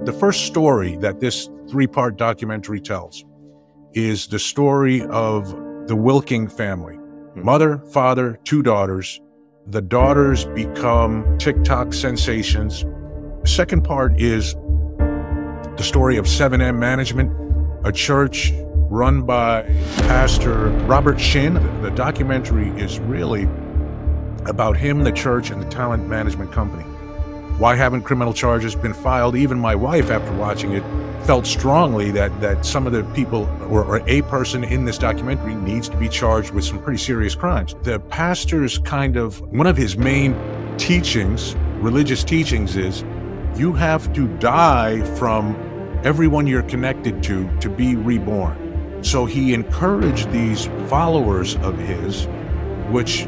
The first story that this three-part documentary tells is the story of the Wilking family. Mother, father, two daughters. The daughters become TikTok sensations. The second part is the story of 7M Management, a church run by Pastor Robert Shin. The documentary is really about him, the church, and the talent management company. Why haven't criminal charges been filed? Even my wife, after watching it, felt strongly that some of the people or a person in this documentary needs to be charged with some pretty serious crimes. The pastor's one of his main teachings, religious teachings, is you have to die from everyone you're connected to be reborn. So he encouraged these followers of his, which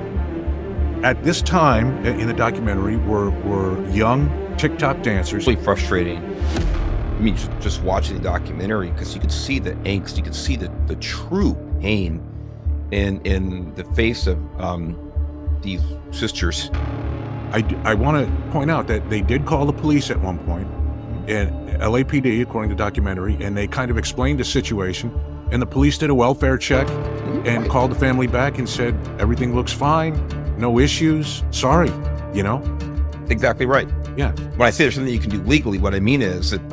at this time in the documentary were young TikTok dancers. Really frustrating. I mean, just watching the documentary, because you could see the angst, you could see the true pain in the face of these sisters. I want to point out that they did call the police at one point, and LAPD, according to the documentary, and they kind of explained the situation, and the police did a welfare check and called the family back and said, everything looks fine, no issues, sorry, you know? Exactly right. Yeah. When I say there's something you can do legally, what I mean is that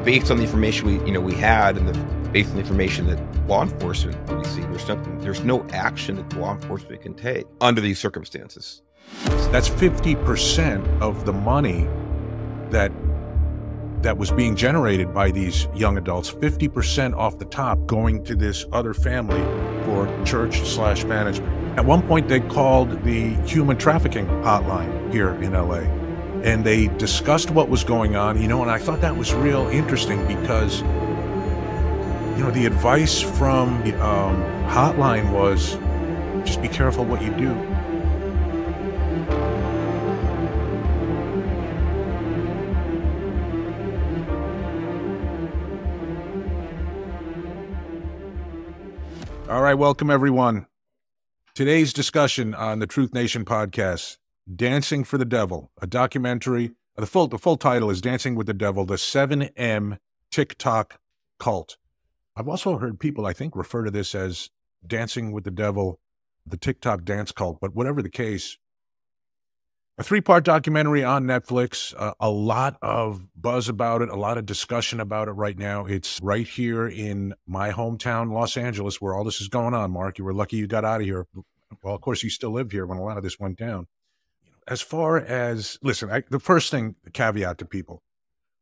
based on the information we had, and based on the information that law enforcement received, there's no action that law enforcement can take under these circumstances. That's 50% of the money that was being generated by these young adults, 50% off the top going to this other family for church/management. At one point, they called the human trafficking hotline here in LA, and they discussed what was going on, and I thought that was real interesting because, the advice from the hotline was just be careful what you do. All right, welcome everyone. Today's discussion on the Truth Nation podcast, Dancing for the Devil, a documentary. The full title is Dancing with the Devil, the 7M TikTok cult. I've also heard people, I think, refer to this as Dancing with the Devil, the TikTok dance cult, but whatever the case, a three-part documentary on Netflix, a lot of buzz about it, a lot of discussion about it right now. It's right here in my hometown, Los Angeles, where all this is going on, Mark. You were lucky you got out of here. Well, of course, you still lived here when a lot of this went down. As far as, listen, the first thing, the caveat to people,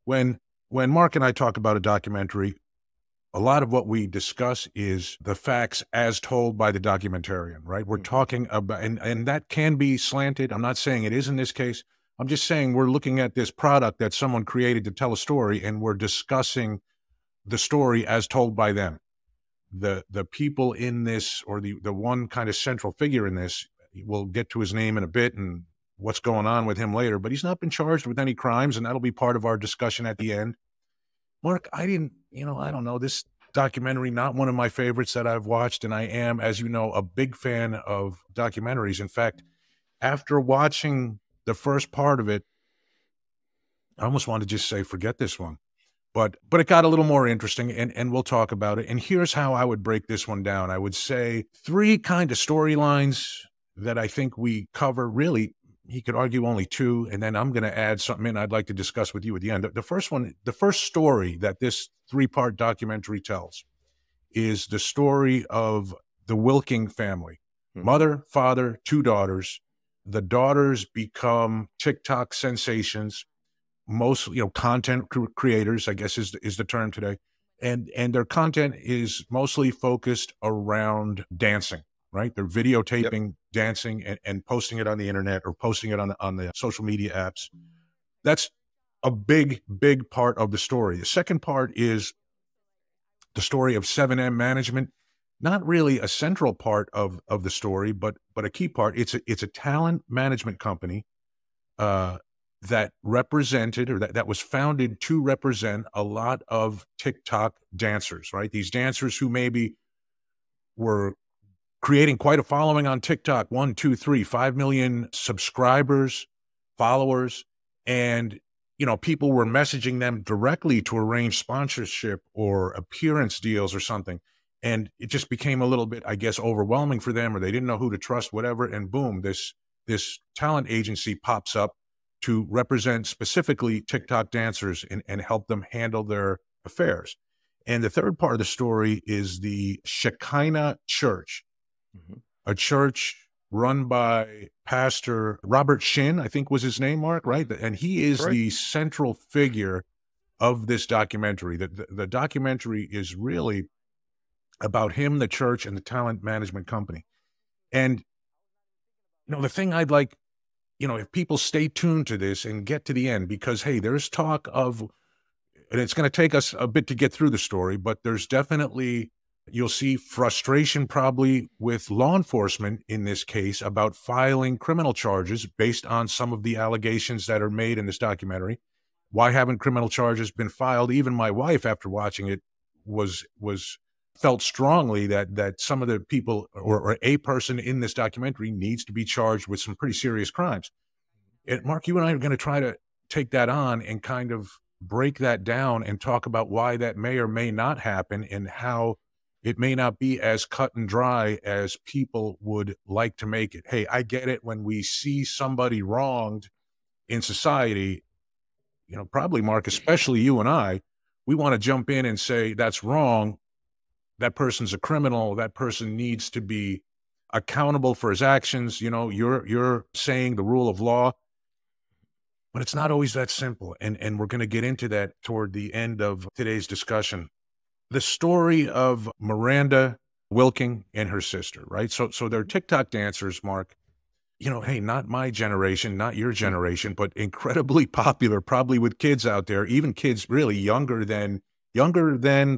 when Mark and I talk about a documentary, a lot of what we discuss is the facts as told by the documentarian, right? We're talking about, and that can be slanted. I'm not saying it is in this case. I'm just saying we're looking at this product that someone created to tell a story, and we're discussing the story as told by them. The people in this, or the one kind of central figure in this, we'll get to his name in a bit and what's going on with him later, but he's not been charged with any crimes, and that'll be part of our discussion at the end. Mark, I don't know, this documentary, not one of my favorites that I've watched, and I am, as you know, a big fan of documentaries. In fact, after watching the first part of it, I almost wanted to just say, forget this one. But it got a little more interesting, and we'll talk about it. And here's how I would break this one down. I would say three kind of storylines that I think we cover. Really, he could argue only two, and then I'm going to add something in I'd like to discuss with you at the end. The first story that this three-part documentary tells is the story of the Wilking family. Mother, father, two daughters. The daughters become TikTok sensations, mostly, content creators, I guess is the term today. And their content is mostly focused around dancing. Right? They're videotaping dancing and posting it on the internet or posting it on the social media apps. That's a big, big part of the story. The second part is the story of 7M Management. Not really a central part of the story, but a key part. It's a talent management company that represented, or that was founded to represent a lot of TikTok dancers, right? These dancers who maybe were creating quite a following on TikTok, 1, 2, 3, 5 million subscribers, followers, and people were messaging them directly to arrange sponsorship or appearance deals or something. And it just became a little bit, I guess, overwhelming for them, or they didn't know who to trust, whatever. And boom, this talent agency pops up to represent specifically TikTok dancers and help them handle their affairs. And the third part of the story is the Shekinah Church, a church run by Pastor Robert Shin, I think was his name, Mark, right? And he is the central figure of this documentary. The documentary is really about him, the church, and the talent management company. And, the thing I'd like, if people stay tuned to this and get to the end, because, hey, there's talk of, and it's going to take us a bit to get through the story, but there's definitely, you'll see frustration probably with law enforcement in this case about filing criminal charges based on some of the allegations that are made in this documentary. Why haven't criminal charges been filed? Even my wife, after watching it, felt strongly that some of the people or a person in this documentary needs to be charged with some pretty serious crimes. And Mark, you and I are going to try to take that on and kind of break that down and talk about why that may or may not happen and how it may not be as cut and dry as people would like to make it. Hey, I get it. When we see somebody wronged in society, probably, Mark, especially you and I, we want to jump in and say, that's wrong. That person's a criminal. That person needs to be accountable for his actions. You're saying the rule of law, but it's not always that simple. And we're going to get into that toward the end of today's discussion. The story of Miranda Wilking and her sister, right? So they're TikTok dancers, Mark. Hey, not my generation, not your generation, but incredibly popular, probably with kids out there, even kids really younger than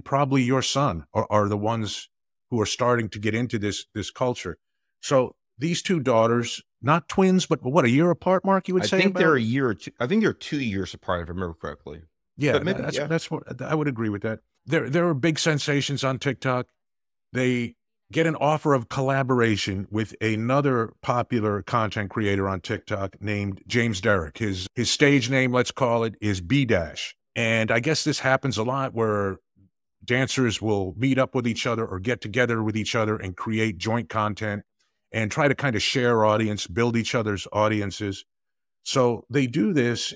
probably your son are the ones who are starting to get into this culture. So these two daughters, not twins, but what, a year apart, Mark, you would say? I think they're a year or two. I think they're 2 years apart, if I remember correctly. Yeah, that's what I would agree with that. There are big sensations on TikTok. They get an offer of collaboration with another popular content creator on TikTok named James Derrick. His stage name, let's call it, is B-Dash. And I guess this happens a lot where dancers will meet up with each other or get together with each other and create joint content and try to kind of share audience, build each other's audiences. So they do this,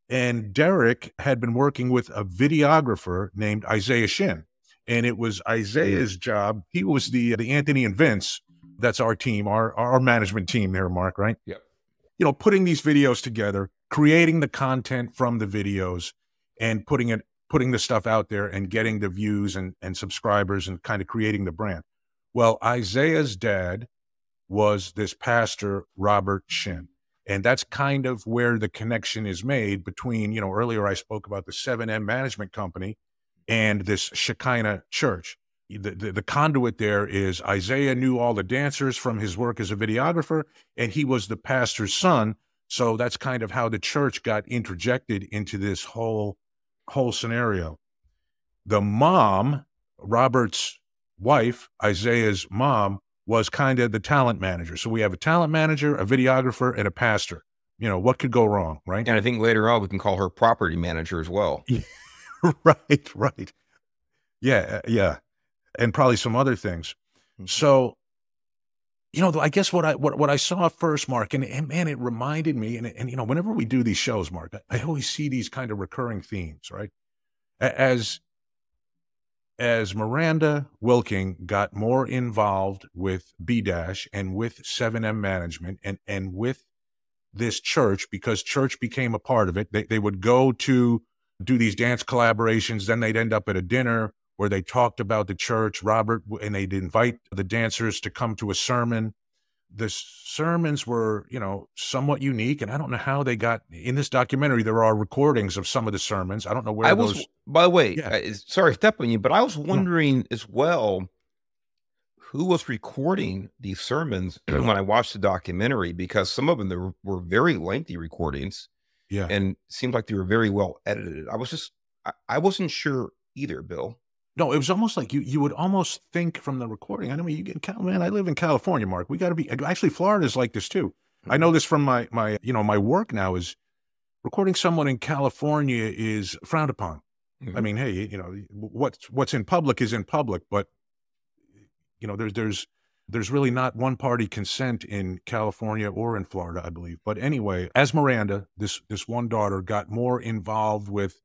and Derek had been working with a videographer named Isaiah Shin. And it was Isaiah's job. He was the Anthony and Vince. That's our team, our management team there, Mark, right? Yep. Putting these videos together, creating the content from the videos, and putting the stuff out there and getting the views and subscribers and kind of creating the brand. Well, Isaiah's dad was this pastor, Robert Shin. And that's kind of where the connection is made between, earlier I spoke about the 7M management company and this Shekinah church. The conduit there is Isaiah knew all the dancers from his work as a videographer, and he was the pastor's son. So that's kind of how the church got interjected into this whole scenario. The mom, Robert's wife, Isaiah's mom, was kind of the talent manager. So we have a talent manager, a videographer, and a pastor. What could go wrong, right? And I think later on we can call her property manager as well. Right. Yeah. And probably some other things. Mm-hmm. So, I guess what I saw first, Mark, and man, it reminded me, and whenever we do these shows, Mark, I always see these kind of recurring themes, right? As Miranda Wilking got more involved with B-Dash and with 7M management and with this church, because church became a part of it, they would go to do these dance collaborations, then they'd end up at a dinner where they talked about the church, Robert, and they'd invite the dancers to come to a sermon. The sermons were, somewhat unique, and I don't know how they got in this documentary. There are recordings of some of the sermons. I don't know where those. By the way, sorry to step on you, but I was wondering as well who was recording these sermons when I watched the documentary, because some of them were very lengthy recordings, and it seemed like they were very well edited. I wasn't sure either, Bill. No, it was almost like you would almost think from the recording. I mean, man, I live in California, Mark. We got to be, actually, Florida's like this too. I know this from my work now is recording someone in California is frowned upon. I mean, hey, what's in public is in public, but there's really not one party consent in California or in Florida, I believe. But anyway, as Miranda, this one daughter got more involved with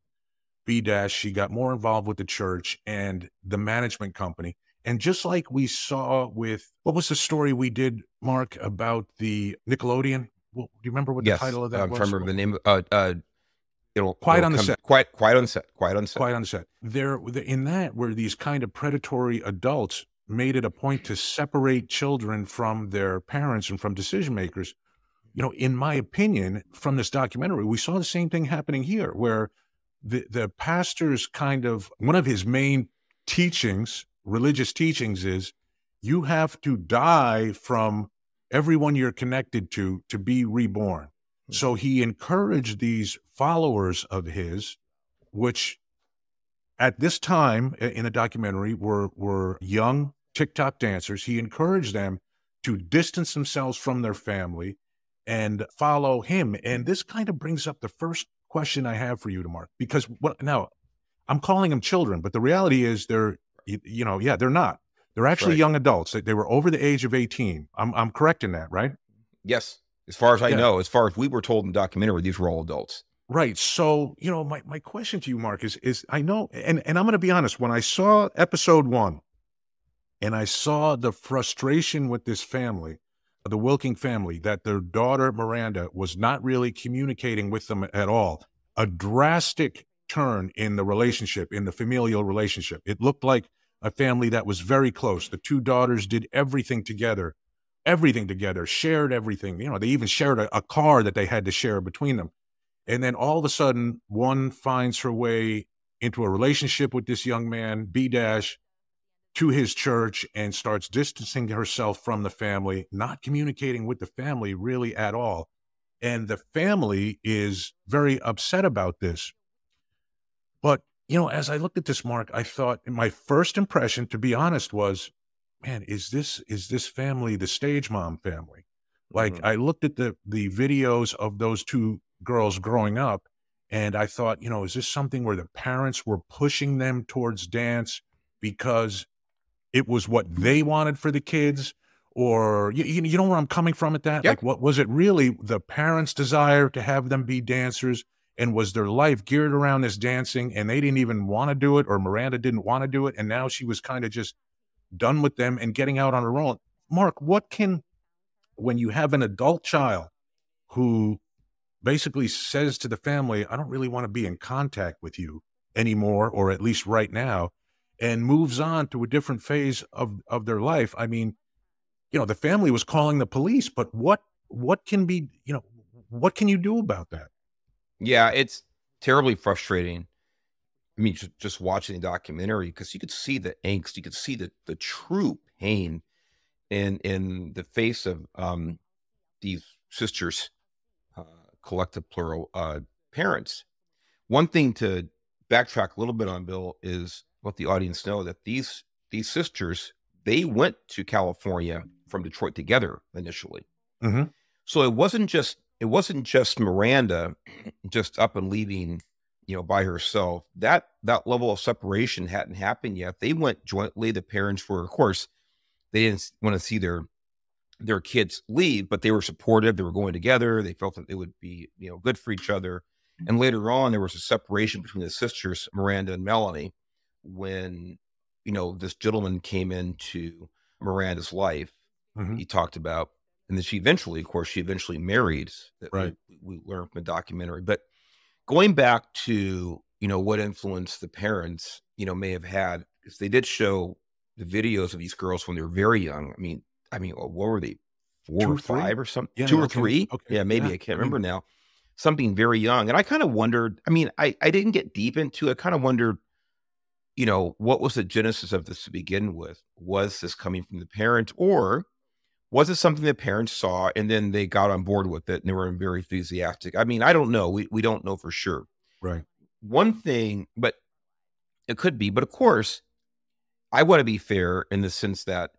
B dash, she got more involved with the church and the management company. And just like we saw with, what was the story we did, Mark, about the Nickelodeon? Well, do you remember what the title of that I'm was? trying to remember the name. Quiet on the Set. Quiet on the Set. Quiet on the Set. Quiet on the Set. In that, where these kind of predatory adults made it a point to separate children from their parents and from decision makers. In my opinion, from this documentary, we saw the same thing happening here, where the pastor's one of his main teachings, religious teachings, is you have to die from everyone you're connected to be reborn. So he encouraged these followers of his, which at this time in the documentary were young TikTok dancers. He encouraged them to distance themselves from their family and follow him. And this kind of brings up the first question I have for you, Mark, because now I'm calling them children, but the reality is they're not. They're actually young adults. They were over the age of 18. I'm correct in that, right? Yes. As far as I know, as far as we were told in the documentary, these were all adults. Right. So, my question to you, Mark, is I know, and I'm going to be honest, when I saw episode 1 and I saw the frustration with this family, the Wilking family, that their daughter Miranda was not really communicating with them at all, a drastic turn in the relationship, in the familial relationship. It looked like a family that was very close. The two daughters did everything together, shared everything. They even shared a car that they had to share between them. And then all of a sudden, one finds her way into a relationship with this young man, B dash, to his church, and starts distancing herself from the family, not communicating with the family really at all. And the family is very upset about this. But, as I looked at this, Mark, I thought, my first impression, to be honest, was, man, is this family the stage mom family? Like, I looked at the videos of those two girls growing up, and I thought, is this something where the parents were pushing them towards dance because it was what they wanted for the kids? Or, you know where I'm coming from at that? Yeah. Like, what was it really the parents' desire to have them be dancers? And was their life geared around this dancing, and they didn't even want to do it, or Miranda didn't want to do it, and now she was kind of just done with them and getting out on her own? Mark, when you have an adult child who basically says to the family, I don't really want to be in contact with you anymore, or at least right now, and moves on to a different phase of their life. I mean, the family was calling the police, but what can you do about that? Yeah, it's terribly frustrating. I mean, just watching the documentary, because you could see the angst, you could see the true pain in the face of these sisters, collective plural parents. One thing to backtrack a little bit on, Bill, is let the audience know that these sisters, they went to California from Detroit together initially. So it wasn't just Miranda just up and leaving, by herself. That level of separation hadn't happened yet. They went jointly. The parents were, of course, they didn't want to see their kids leave, but they were supportive. They were going together. They felt that they would be, good for each other. And later on, there was a separation between the sisters, Miranda and Melanie, when, this gentleman came into Miranda's life. He talked about, and then she eventually married. Right. We learned from the documentary. But going back to, what influence the parents, may have had, if they did show the videos of these girls when they were very young. I mean, what were they? 4 or 5 or something? Yeah, 2 or 3? Okay. Yeah, maybe. I can't remember now. Something very young. And I kind of wondered, I didn't get deep into it. I kind of wondered, what was the genesis of this to begin with? Was this coming from the parents, or was it something the parents saw and then they got on board with it and they were very enthusiastic? I don't know. We don't know for sure. Right. One thing, but it could be. But of course, I want to be fair in the sense that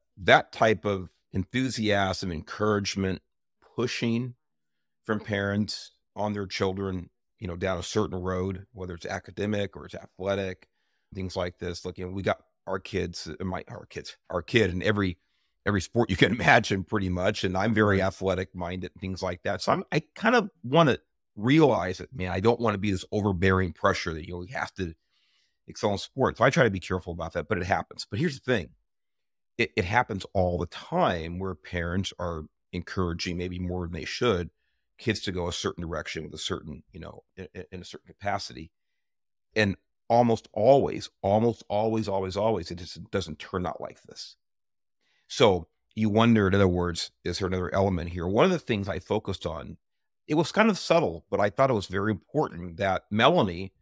type of enthusiasm, encouragement, pushing from parents on their children down a certain road, whether it's academic or it's athletic, things like this. Like, we got our kids, our kid in every sport you can imagine pretty much. And I'm very Right. athletic minded, things like that. So I kind of want to realize it, man. I don't want to be this overbearing pressure that, we have to excel in sports. So I try to be careful about that, but it happens. But here's the thing. It happens all the time where parents are encouraging, maybe more than they should, kids to go a certain direction with a certain, in a certain capacity. And almost always, it just doesn't turn out like this. So you wonder, in other words, is there another element here? One of the things I focused on, it was kind of subtle, but I thought it was very important that Melanie,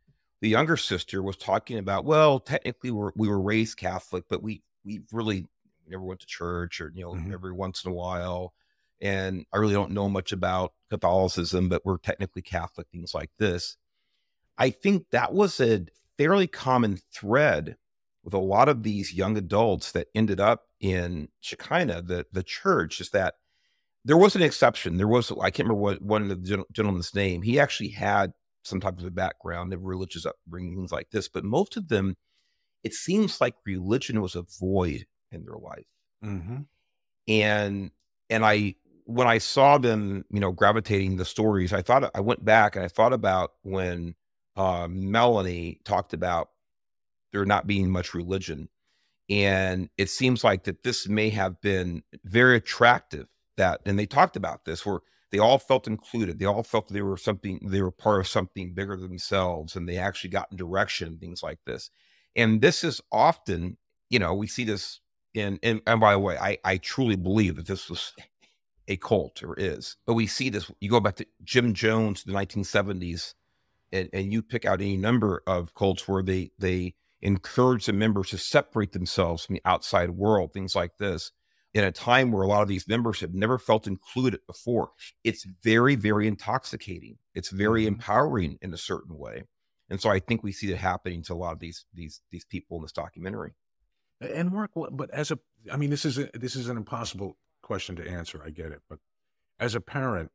the younger sister, was talking about, well, technically we were raised Catholic, but we really never went to church, or, every once in a while. And I really don't know much about Catholicism, but we're technically Catholic, things like this. I think that was a fairly common thread with a lot of these young adults that ended up in Shekinah, the church, is that there was an exception. There was, I can't remember what one of the gentleman's name. He actually had some type of a background of religious upbringing, things like this. But most of them, it seems like religion was a void in their life. Mm-hmm. And when I saw them, gravitating the stories, I went back and I thought about when Melanie talked about there not being much religion. And it seems like that this may have been very attractive, and they talked about this, where they all felt included. They all felt they were part of something bigger than themselves, and they actually got in direction, things like this. And this is often, we see this and by the way, I truly believe that this was a cult, or is, but we see this. You go back to Jim Jones, the 1970s, and you pick out any number of cults where they encourage the members to separate themselves from the outside world, things like this, in a time where a lot of these members have never felt included before. It's very, very intoxicating. It's very empowering in a certain way. And so I think we see it happening to a lot of these people in this documentary. And Mark, but I mean, this is an impossible question to answer. I get it, but as a parent,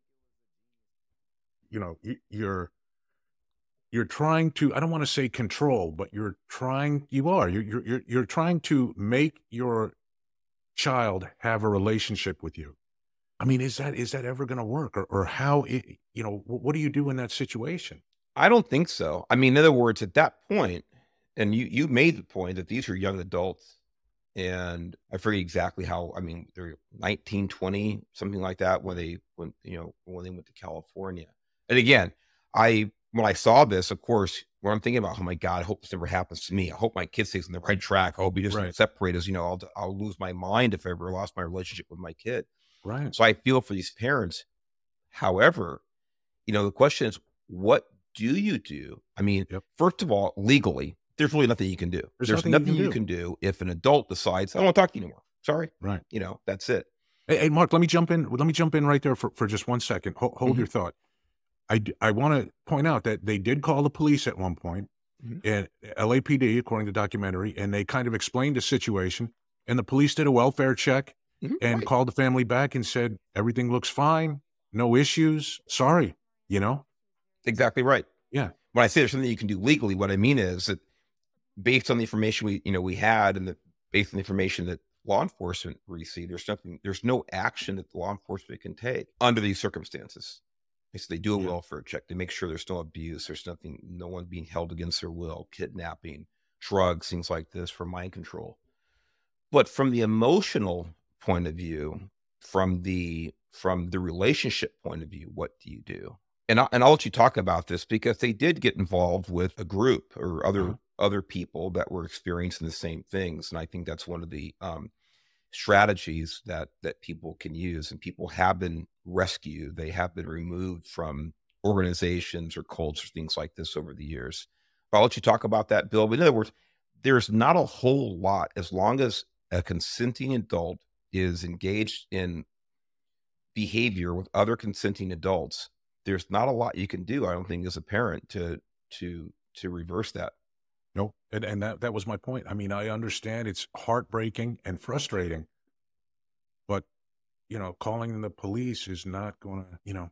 you're trying to, I don't want to say control, but you're trying to make your child have a relationship with you. I mean, is that ever going to work, or how, what do you do in that situation? I don't think so. I mean, in other words, at that point, and you made the point that these are young adults, and I forget exactly how, I mean, they're 19, 20, something like that, when they went to California. And again, when I saw this, of course, when I'm thinking about, oh my God, I hope this never happens to me. I hope my kid stays on the right track. I hope he doesn't separate us. I'll lose my mind if I ever lost my relationship with my kid. Right. So I feel for these parents. However, the question is, what do you do? I mean, first of all, legally, there's really nothing you can do. There's nothing you can do if an adult decides, I don't want to talk to you anymore. Sorry. Right. That's it. Hey, Mark, let me jump in right there for just 1 second. Hold your thought. I want to point out that they did call the police at one point, and LAPD, according to the documentary, and they kind of explained the situation, and the police did a welfare check and called the family back and said, everything looks fine, no issues, sorry, Exactly right. Yeah. When I say there's something you can do legally, what I mean is that based on the information we had, and based on the information that law enforcement received, there's no action that the law enforcement can take under these circumstances. So they do a welfare check. They make sure there's no abuse. There's no one being held against their will, kidnapping, drugs, things like this, for mind control. But from the emotional point of view, from the relationship point of view, what do you do? And I'll let you talk about this, because they did get involved with a group or other people that were experiencing the same things. And I think that's one of the strategies that people can use, and people have been rescued. They have been removed from organizations or cults or things like this over the years. I'll let you talk about that, Bill. But in other words, there's not a whole lot, as long as a consenting adult is engaged in behavior with other consenting adults. There's not a lot you can do, I don't think, as a parent to reverse that. No, and that was my point. I mean, I understand it's heartbreaking and frustrating, but calling the police is not going to,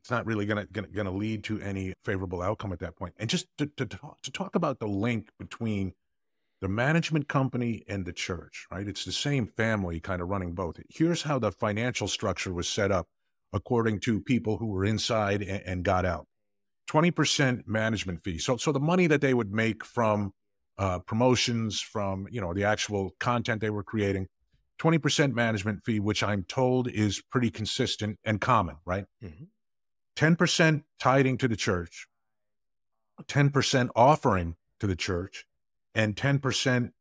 It's not really going to lead to any favorable outcome at that point. And just to talk about the link between the management company and the church, right? It's the same family kind of running both. Here's how the financial structure was set up according to people who were inside and got out. 20% management fee. So the money that they would make from promotions, from, you know, the actual content they were creating, 20% management fee, which I'm told is pretty consistent and common, right? 10% tithing to the church, 10% offering to the church, and 10%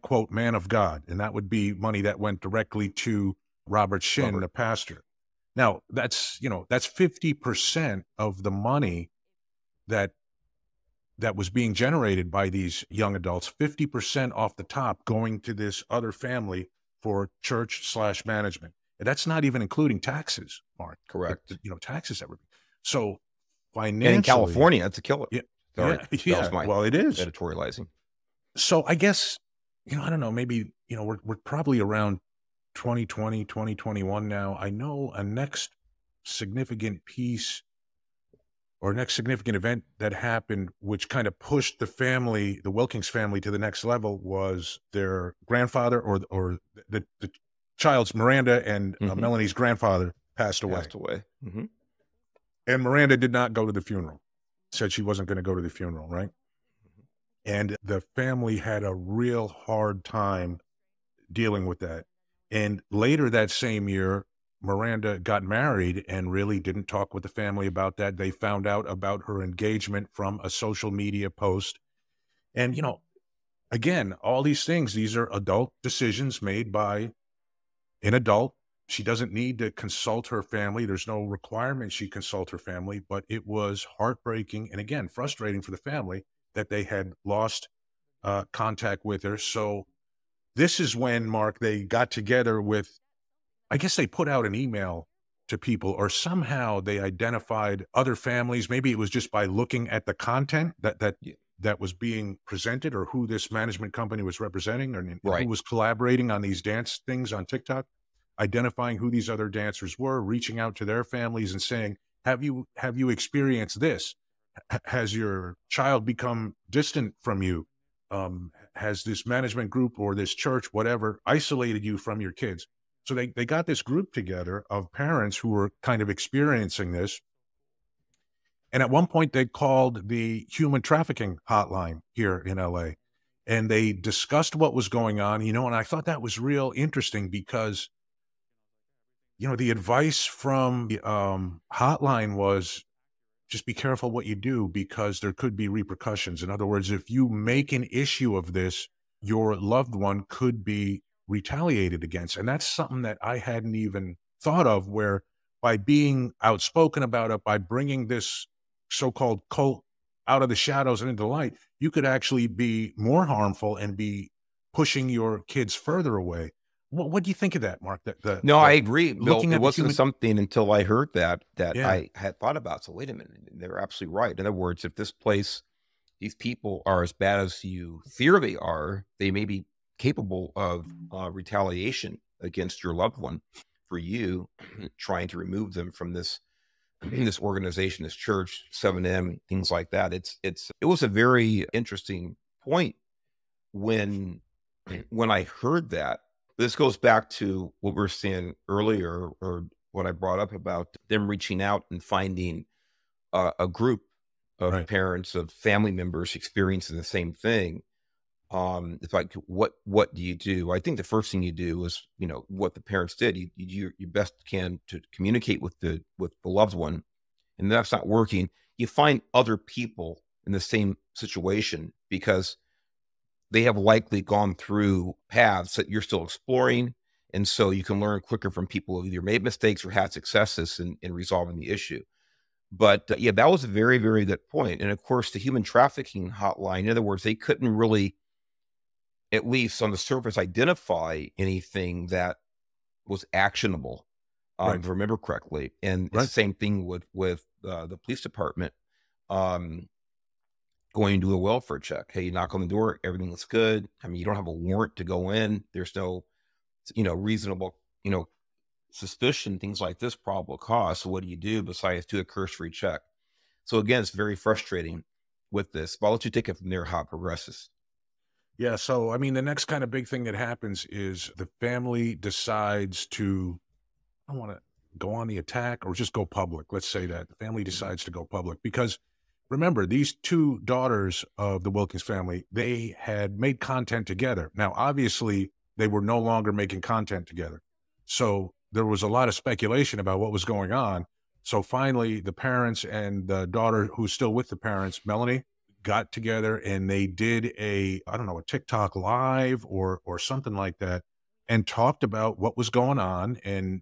quote, man of God. And that would be money that went directly to Robert Shin, the pastor. Now, that's 50% of the money that was being generated by these young adults, 50% off the top going to this other family for church/management. And that's not even including taxes, Mark. Correct. Taxes, everything. So financially, and in California, that's a killer. Yeah. Sorry, Yeah. Well, it is editorializing. So I guess, I don't know, maybe, we're probably around 2020, 2021 now. I know a next significant piece or next significant event that happened, which kind of pushed the Wilkins family to the next level, was their grandfather or the child's, Miranda and Melanie's grandfather passed away. And Miranda did not go to the funeral, said she wasn't going to go to the funeral, right? And the family had a real hard time dealing with that. And later that same year, Miranda got married and really didn't talk with the family about that. They found out about her engagement from a social media post. And, again, all these things, these are adult decisions made by an adult. She doesn't need to consult her family. There's no requirement she consult her family, but it was heartbreaking and, again, frustrating for the family that they had lost contact with her. So this is when, Mark, they got together with, I guess they put out an email to people, or somehow they identified other families. Maybe it was just by looking at the content that was being presented, or who this management company was representing, or who was collaborating on these dance things on TikTok, identifying who these other dancers were, reaching out to their families and saying, have you experienced this? Has your child become distant from you? Has this management group or this church, whatever, isolated you from your kids? So they got this group together of parents who were kind of experiencing this. And at one point they called the human trafficking hotline here in LA, and they discussed what was going on, and I thought that was real interesting because, the advice from the hotline was, just be careful what you do because there could be repercussions. In other words, if you make an issue of this, your loved one could be retaliated against. And that's something that I hadn't even thought of, where by being outspoken about it, by bringing this so-called cult out of the shadows and into the light, you could actually be more harmful and be pushing your kids further away. What do you think of that, Mark? I agree, Bill. It wasn't something until I heard that I had thought about. So wait a minute, they're absolutely right. In other words, if these people are as bad as you fear they are, they may be capable of retaliation against your loved one for you trying to remove them from this organization, this church, 7M, things like that. It was a very interesting point when I heard that. This goes back to what we were saying earlier, or what I brought up about them reaching out and finding a group of parents, of family members experiencing the same thing. It's like, what do you do? I think the first thing you do is, what the parents did. You best can to communicate with the loved one, and that's not working. You find other people in the same situation, because they have likely gone through paths that you're still exploring. And so you can learn quicker from people who either made mistakes or had successes in resolving the issue. But that was a very, very good point. And of course, the human trafficking hotline, in other words, they couldn't really, at least on the surface, identify anything that was actionable, if I remember correctly. And it's the same thing with the police department. Going to do a welfare check. Hey, you knock on the door, everything looks good. I mean, you don't have a warrant to go in. There's no, reasonable, suspicion, things like this, probable cause. So what do you do besides do a cursory check? So again, it's very frustrating with this. But I'll let you take it from there, how it progresses. Yeah. So, I mean, the next kind of big thing that happens is the family decides to, I want to go on the attack or just go public. Let's say that the family Mhm. decides to go public because remember, these two daughters of the Wilkins family, they had made content together. Now, obviously, they were no longer making content together. So there was a lot of speculation about what was going on. So finally, the parents and the daughter who's still with the parents, Melanie, got together and they did I don't know, a TikTok live or something like that and talked about what was going on and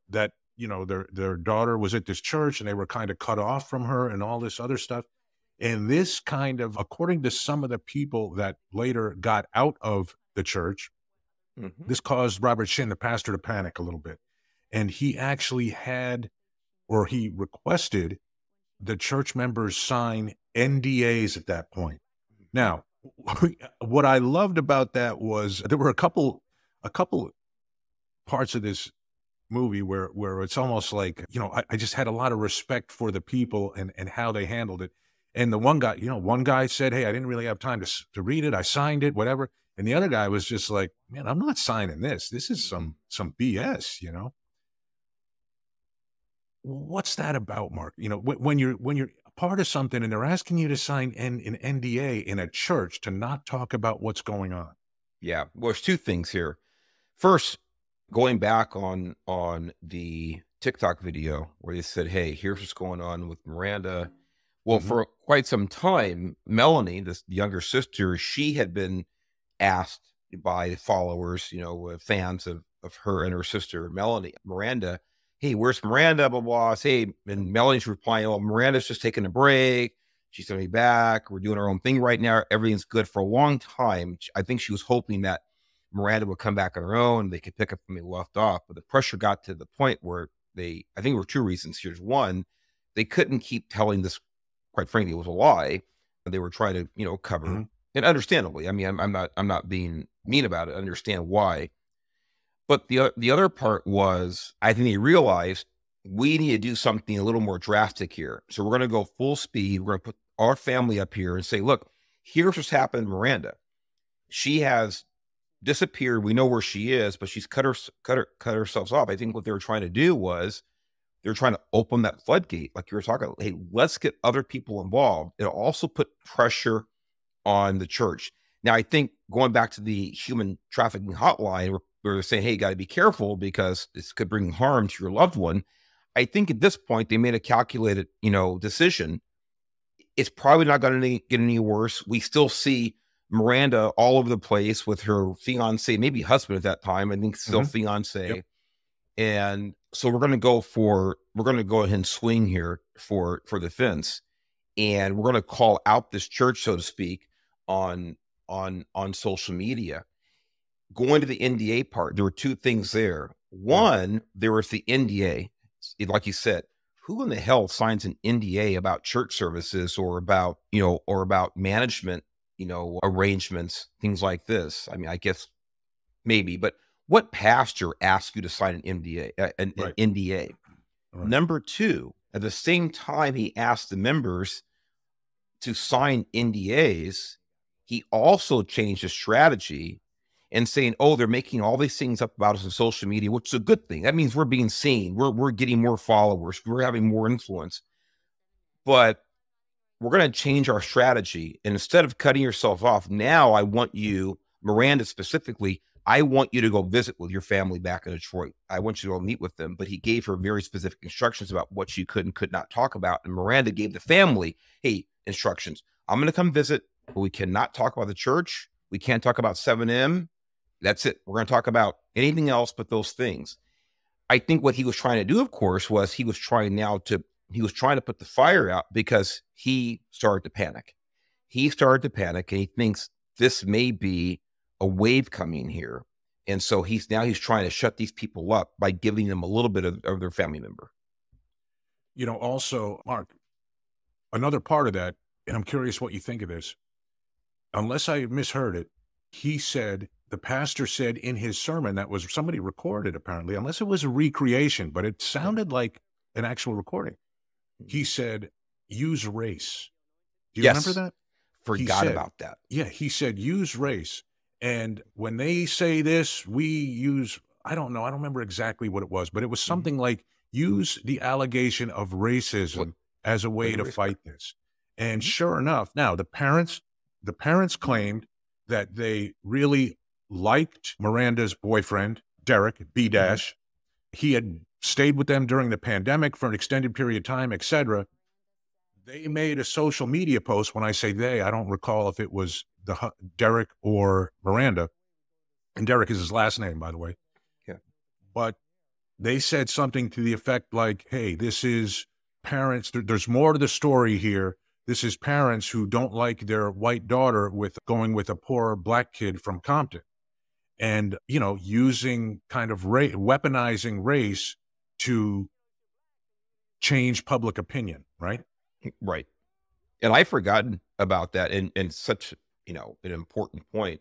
that, their daughter was at this church and they were kind of cut off from her and all this other stuff. And this kind of, according to some of the people that later got out of the church, Mhm. this caused Robert Shin, the pastor, to panic a little bit. And he actually he requested the church members sign NDAs at that point. Mhm. Now, what I loved about that was there were a couple parts of this movie where it's almost like, I just had a lot of respect for the people and how they handled it. And the one guy said, "Hey, I didn't really have time to read it. I signed it, whatever." And the other guy was just like, "Man, I'm not signing this. This is Mhm. some BS." What's that about, Mark? When you're a part of something and they're asking you to sign an NDA in a church to not talk about what's going on. Yeah. Well, there's two things here. First, going back on the TikTok video where they said, "Hey, here's what's going on with Miranda." Well, Mhm. for quite some time, Melanie, this younger sister, she had been asked by followers, fans of her and her sister, Melanie, Miranda, "Hey, where's Miranda?" Blah, blah. Hey, and Melanie's replying, "Well, Miranda's just taking a break. She's going to be back. We're doing our own thing right now. Everything's good." For a long time, I think she was hoping that Miranda would come back on her own. They could pick up from they left off. But the pressure got to the point where I think there were two reasons. Here's one: they couldn't keep telling this. Quite frankly, it was a lie. They were trying to, cover, Mhm. and understandably. I mean, I'm not being mean about it. I understand why. But the other part was, I think they realized we need to do something a little more drastic here. So we're going to go full speed. We're going to put our family up here and say, "Look, here's what's happened to Miranda. She has disappeared. We know where she is, but she's cut herself off." I think what they were trying to do was they're trying to open that floodgate, like you were talking. Hey, let's get other people involved. It also put pressure on the church. Now, I think going back to the human trafficking hotline, where they're saying, "Hey, you got to be careful because this could bring harm to your loved one." I think at this point they made a calculated, decision. It's probably not going to get any worse. We still see Miranda all over the place with her fiance, maybe husband at that time. I think still Mhm. Yep. fiance. And so we're going to go ahead and swing here for the fence, and we're going to call out this church, so to speak, on on social media. Going to the NDA part, there were two things there. Yeah. One, there was the NDA. Like you said, who in the hell signs an NDA about church services or about management, arrangements, things like this? I mean, I guess maybe, but what pastor asks you to sign an NDA? An Right. NDA. Right. Number two, at the same time he asked the members to sign NDAs, he also changed his strategy and saying, "Oh, they're making all these things up about us on social media," which is a good thing. That means we're being seen. We're getting more followers. We're having more influence. But we're going to change our strategy. And instead of cutting yourself off, now I want you, Miranda specifically, I want you to go visit with your family back in Detroit. I want you to go meet with them. But he gave her very specific instructions about what she could and could not talk about. And Miranda gave the family, "Hey, instructions. I'm going to come visit, but we cannot talk about the church. We can't talk about 7M. That's it. We're going to talk about anything else but those things." I think what he was trying to do, of course, was he was trying to put the fire out because he started to panic. He started to panic and he thinks this may be a wave coming here. And so he's trying to shut these people up by giving them a little bit of their family member. Also, Mark, another part of that, and I'm curious what you think of this. Unless I misheard it, he said the pastor said in his sermon that was somebody recorded, apparently, unless it was a recreation, but it sounded like an actual recording. He said, use race. Do you remember Yes. that? He Forgot said, about that. yeah, he said, use race. And when they say this, we use, I don't know, I don't remember exactly what it was, but it was something like use the allegation of racism as a way to fight this. And sure enough, now the parents claimed that they really liked Miranda's boyfriend, Derek B dash. He had stayed with them during the pandemic for an extended period of time, etc. They made a social media post. When I say they, I don't recall if it was Derek or Miranda. And Derek is his last name, by the way. Yeah. But they said something to the effect like, hey, this is parents. There's more to the story here. This is parents who don't like their white daughter with going with a poor black kid from Compton. And, you know, using kind of weaponizing race to change public opinion, right? Right. And I've forgotten about that. And such, you know, an important point.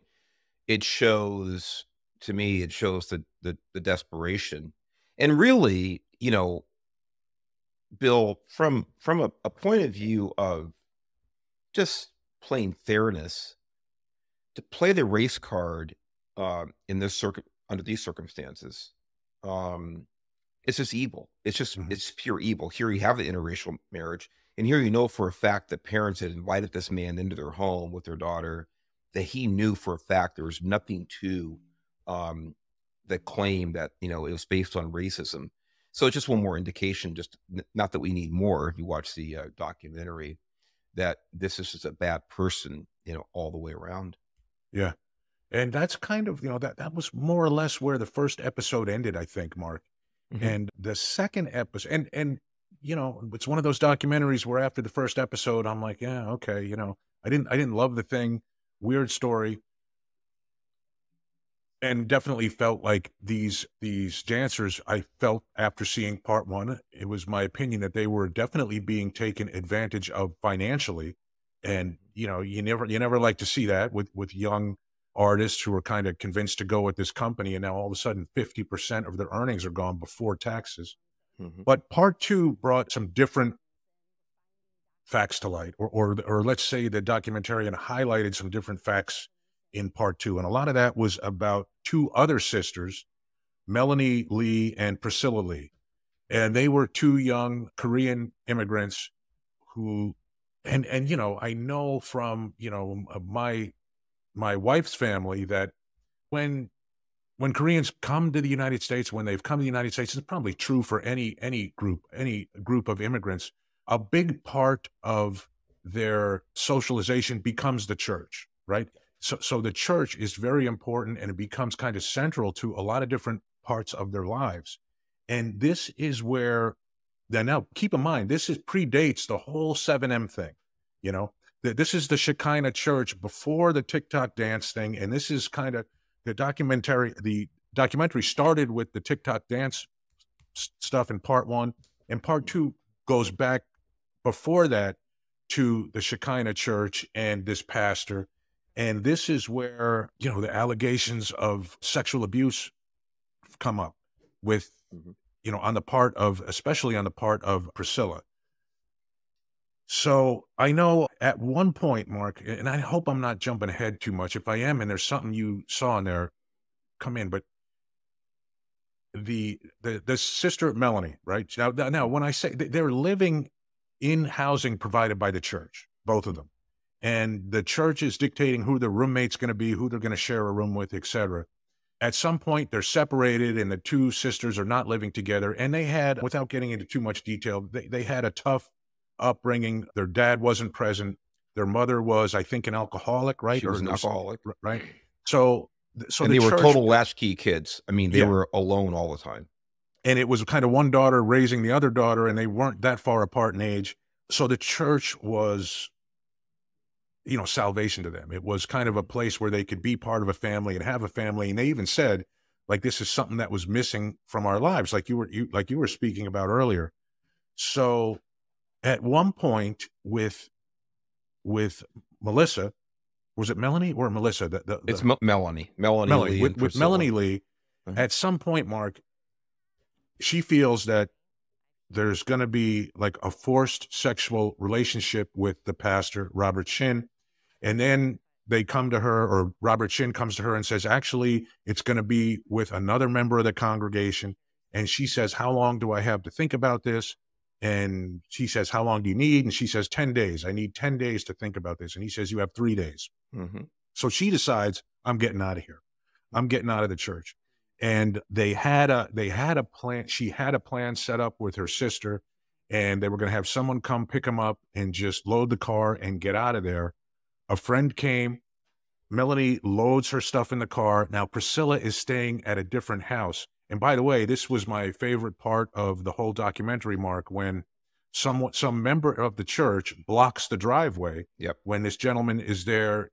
It shows, to me, it shows the desperation. And really, you know, Bill, from a point of view of just plain fairness, to play the race card in this under these circumstances, it's just evil. It's just it's pure evil. Here you have the interracial marriage, and here you know for a fact that parents had invited this man into their home with their daughter, that he knew for a fact there was nothing to the claim that, you know, it was based on racism. So it's just one more indication, just not that we need more if you watch the documentary, that this is just a bad person, you know, all the way around. Yeah. And that's kind of, you know, that was more or less where the first episode ended, I think, Mark. And the second episode, and you know, it's one of those documentaries where after the first episode, I'm like, yeah, okay, you know, I didn't love the thing, weird story, and definitely felt like these dancers. I felt after seeing part one, it was my opinion that they were definitely being taken advantage of financially, and you know, you never like to see that with young artists who are kind of convinced to go with this company, and now all of a sudden 50% of their earnings are gone before taxes. But part two brought some different facts to light, or let's say the documentarian highlighted some different facts in part two. And a lot of that was about two other sisters, Melanie Lee and Priscilla Lee. And they were two young Korean immigrants who, and you know, I know from, you know, my wife's family that when Koreans come to the United States, when they've come to the United States, it's probably true for any group of immigrants, a big part of their socialization becomes the church, right? So the church is very important, and it becomes kind of central to a lot of different parts of their lives. And this is where, now keep in mind, this predates the whole 7M thing, you know? This is the Shekinah church before the TikTok dance thing, and this is kind of the documentary. The documentary started with the TikTok dance stuff in part one, and part two goes back before that to the Shekinah church and this pastor. And this is where, you know, the allegations of sexual abuse come up with, you know, especially on the part of Priscilla. So I know at one point, Mark, and I hope I'm not jumping ahead too much. If I am, and there's something you saw in there, come in. But the sister Melanie, right? Now, when I say they're living in housing provided by the church, both of them, and the church is dictating who the roommate's going to be, who they're going to share a room with, etc. At some point, they're separated, and the two sisters are not living together. And they had, without getting into too much detail, they had a tough upbringing. Their dad wasn't present. Their mother was, I think, an alcoholic, right? She was an alcoholic, right? So and they were total latchkey kids. I mean, they were alone all the time. And it was kind of one daughter raising the other daughter, and they weren't that far apart in age. So the church was, you know, salvation to them. It was kind of a place where they could be part of a family and have a family. And they even said, like, this is something that was missing from our lives, like you were speaking about earlier. So at one point with Melissa, was it Melanie or Melissa? It's Melanie Melanie, Lee, and with Priscilla. Melanie Lee. At some point, Mark, she feels that there's going to be like a forced sexual relationship with the pastor, Robert Shin. And then they come to her, or Robert Shin comes to her and says, actually, it's going to be with another member of the congregation. And she says, how long do I have to think about this? And she says, how long do you need? And she says, 10 days. I need 10 days to think about this. And he says, you have 3 days. So she decides, I'm getting out of here. I'm getting out of the church. And they had a plan. She had a plan set up with her sister, and they were going to have someone come pick them up and just load the car and get out of there. A friend came. Melanie loads her stuff in the car. Now Priscilla is staying at a different house. And by the way, this was my favorite part of the whole documentary, Mark, when some member of the church blocks the driveway. When this gentleman is there,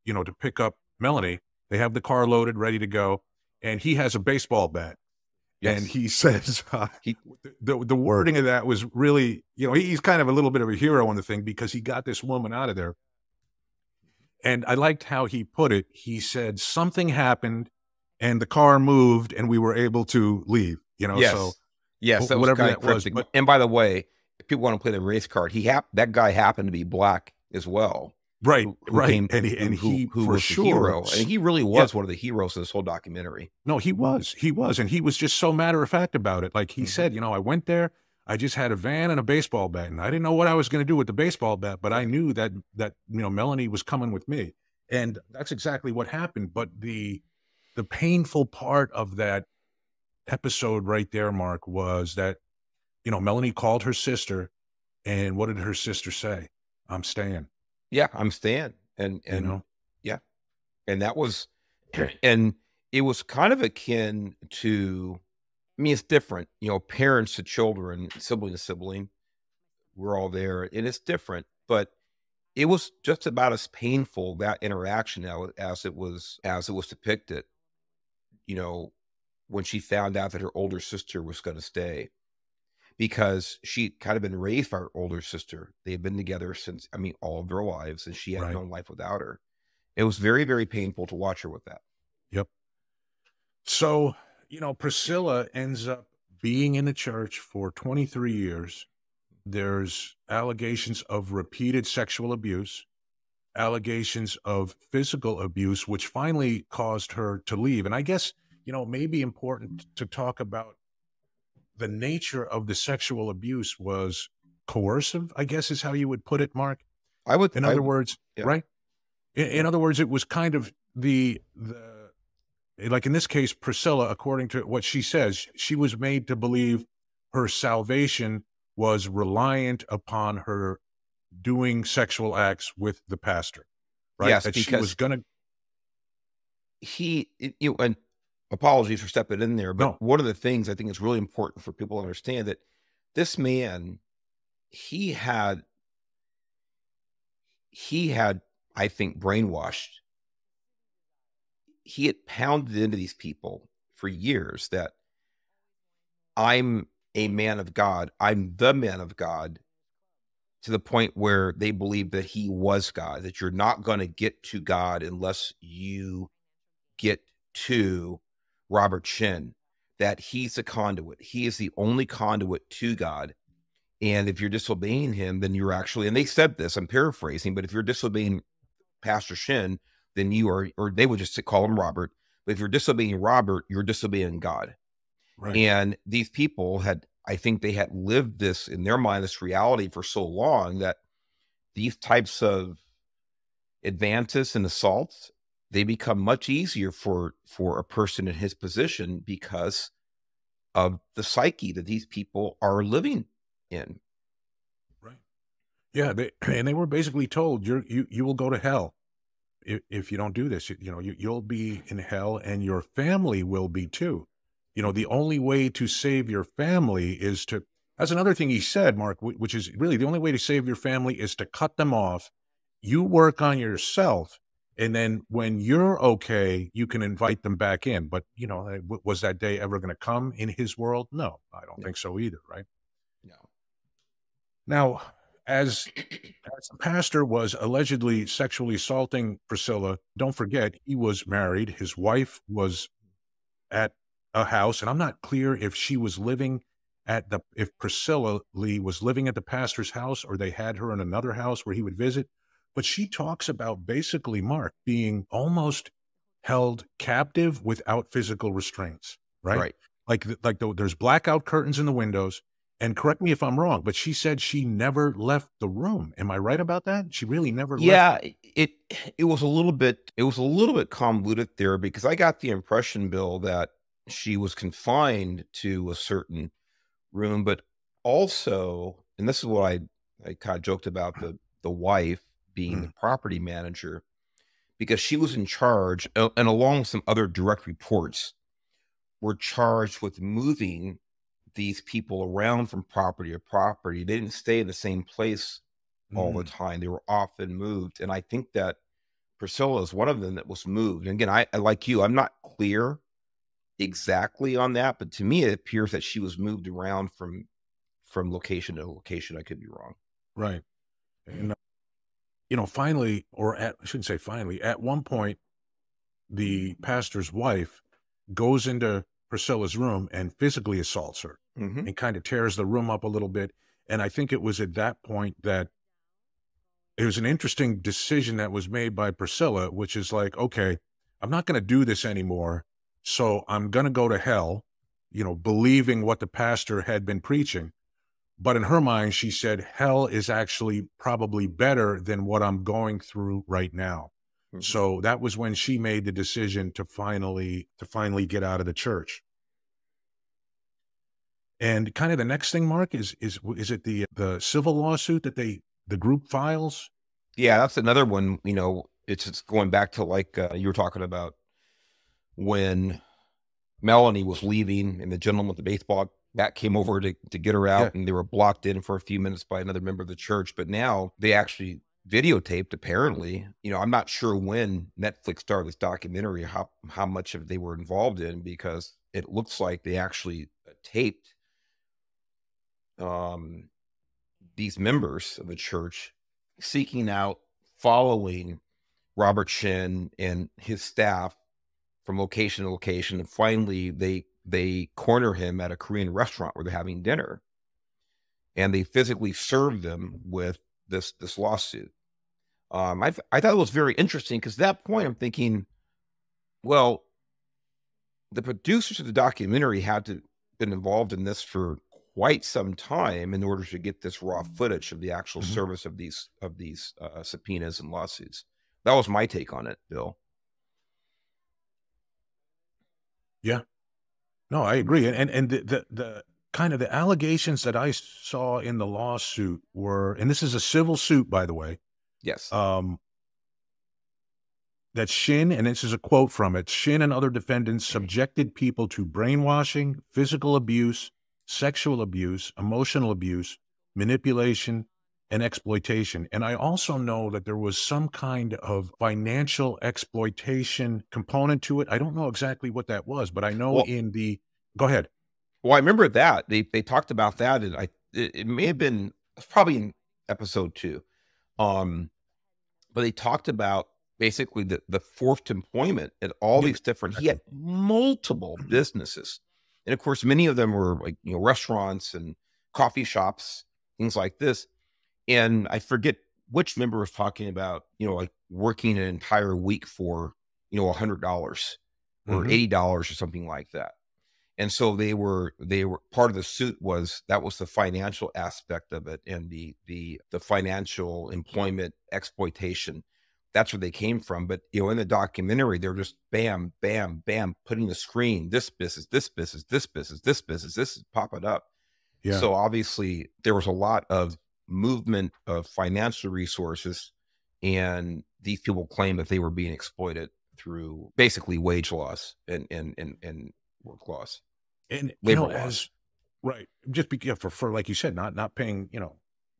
to pick up Melanie. They have the car loaded, ready to go. And he has a baseball bat. And he says, the wording of that was really, he's kind of a little bit of a hero on the thing because he got this woman out of there. And I liked how he put it. He said, something happened and the car moved and we were able to leave, So yes, that whatever was that was. But, and by the way, if people want to play the race card, that guy happened to be black as well. Right, who right. Came, and he who for was sure. the hero. And he really was one of the heroes of this whole documentary. No, he was. And he was just so matter of fact about it. Like he said, I went there, I just had a van and a baseball bat, and I didn't know what I was going to do with the baseball bat, but I knew that Melanie was coming with me. And that's exactly what happened. But the painful part of that episode right there, Mark, was that, Melanie called her sister, and what did her sister say? I'm staying. Yeah, I'm staying. And yeah. And that was, and it was kind of akin to, it's different, parents to children, sibling to sibling. We're all there, and it's different, but it was just about as painful, that interaction, as it was depicted, when she found out that her older sister was going to stay. Because she'd kind of been raised by her older sister. They had been together since, all of their lives, and she had no life without her. It was very, very painful to watch her with that. Yep. So, Priscilla ends up being in the church for 23 years. There's allegations of repeated sexual abuse, allegations of physical abuse, which finally caused her to leave. And I guess, it may be important to talk about the nature of the sexual abuse was coercive, I guess is how you would put it, Mark. In other words, right? In other words, it was kind of like in this case, Priscilla, according to what she says, she was made to believe her salvation was reliant upon her doing sexual acts with the pastor, right? Yes, that because she was going to. And apologies for stepping in there, but one of the things I think is really important for people to understand that this man, he had, I think, brainwashed. He had pounded into these people for years that I'm a man of God. I'm the man of God, to the point where they believed that he was God, that you're not going to get to God unless you get to Robert Shin, that he's a conduit. He is the only conduit to God. And if you're disobeying him, then you're actually, and they said this, I'm paraphrasing, but if you're disobeying Pastor Shin, then you are, or they would just call him Robert. But if you're disobeying Robert, you're disobeying God. Right. And these people I think they had lived this in their mind, this reality for so long, that these types of advances and assaults, they become much easier for a person in his position because of the psyche that these people are living in. Right. Yeah. They were basically told you will go to hell if you don't do this. You'll be in hell, and your family will be too. The only way to save your family is to, that's another thing he said, Mark, which is really the only way to save your family is to cut them off. You work on yourself. And then when you're okay, you can invite them back in. But, was that day ever going to come in his world? No, I don't think so either, right? No. Now, as the pastor was allegedly sexually assaulting Priscilla, don't forget he was married. His wife was at a house, and I'm not clear if she was living if Priscilla Lee was living at the pastor's house or they had her in another house where he would visit. But she talks about basically Mark being almost held captive without physical restraints, right? Right. There's blackout curtains in the windows. And correct me if I'm wrong, but she said she never left the room. Am I right about that? She really never left. Yeah, it was a little bit convoluted there because I got the impression, Bill, that she was confined to a certain room, but also, and this is what I kind of joked about the wife being the property manager, because she was in charge, and along with some other direct reports, were charged with moving these people around from property to property. They didn't stay in the same place all the time. They were often moved. And I think that Priscilla is one of them that was moved. And again, I like you, I'm not clear exactly on that, but to me, it appears that she was moved around from location to location. I could be wrong. Right. And, finally, I shouldn't say finally, at one point, the pastor's wife goes into Priscilla's room and physically assaults her and kind of tears the room up a little bit. And I think it was at that point that it was an interesting decision that was made by Priscilla, which is like, okay, I'm not going to do this anymore. So I'm going to go to hell, believing what the pastor had been preaching. But in her mind, she said, hell is actually probably better than what I'm going through right now. So that was when she made the decision to finally get out of the church. And kind of the next thing, Mark, is it the civil lawsuit that the group files? Yeah, that's another one. It's going back to like you were talking about when Melanie was leaving and the gentleman with the baseball bat came over to get her out, and they were blocked in for a few minutes by another member of the church. But now they actually videotaped, apparently. I'm not sure when Netflix started this documentary, how much of they were involved in, because it looks like they actually taped these members of the church seeking out, following Robert Shin and his staff from location to location. And finally, they corner him at a Korean restaurant where they're having dinner. And they physically served them with this lawsuit. I thought it was very interesting because at that point I'm thinking, well, the producers of the documentary had to been involved in this for quite some time in order to get this raw footage of the actual service of these subpoenas and lawsuits. That was my take on it, Bill. Yeah, no, I agree. And the kind of the allegations that I saw in the lawsuit were, and this is a civil suit, by the way. Yes. That Shin, and this is a quote from it, Shin and other defendants subjected people to brainwashing, physical abuse, sexual abuse, emotional abuse, manipulation, and exploitation. And I also know that there was some kind of financial exploitation component to it. I don't know exactly what that was, but I know go ahead. Well, I remember that they talked about that, and it may have been probably in episode 2. But they talked about basically the forced employment at all these different, he had multiple businesses. And of course, many of them were like, restaurants and coffee shops, things like this. And I forget which member was talking about, like working an entire week for, $100 or $80 or something like that. And so they were part of the suit that was the financial aspect of it, and the financial employment exploitation. That's where they came from. But, in the documentary, they're just bam, bam, bam, putting the screen, this business, this business, this business, this business, this is popping up. Yeah. So obviously there was a lot of movement of financial resources, and these people claim that they were being exploited through basically wage loss and work loss and labor loss. Right. Just for like you said, not paying,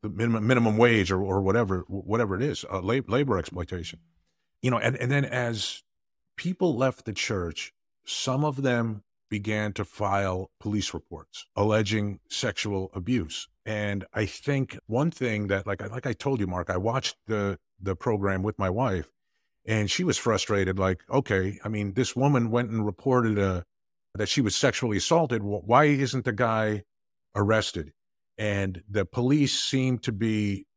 the minimum wage or whatever it is, labor exploitation, and then as people left the church, some of them began to file police reports alleging sexual abuse. And I think one thing that, like I told you, Mark, I watched the program with my wife, and she was frustrated. Like, okay, I mean, this woman went and reported that she was sexually assaulted. Why isn't the guy arrested? And the police seemed to be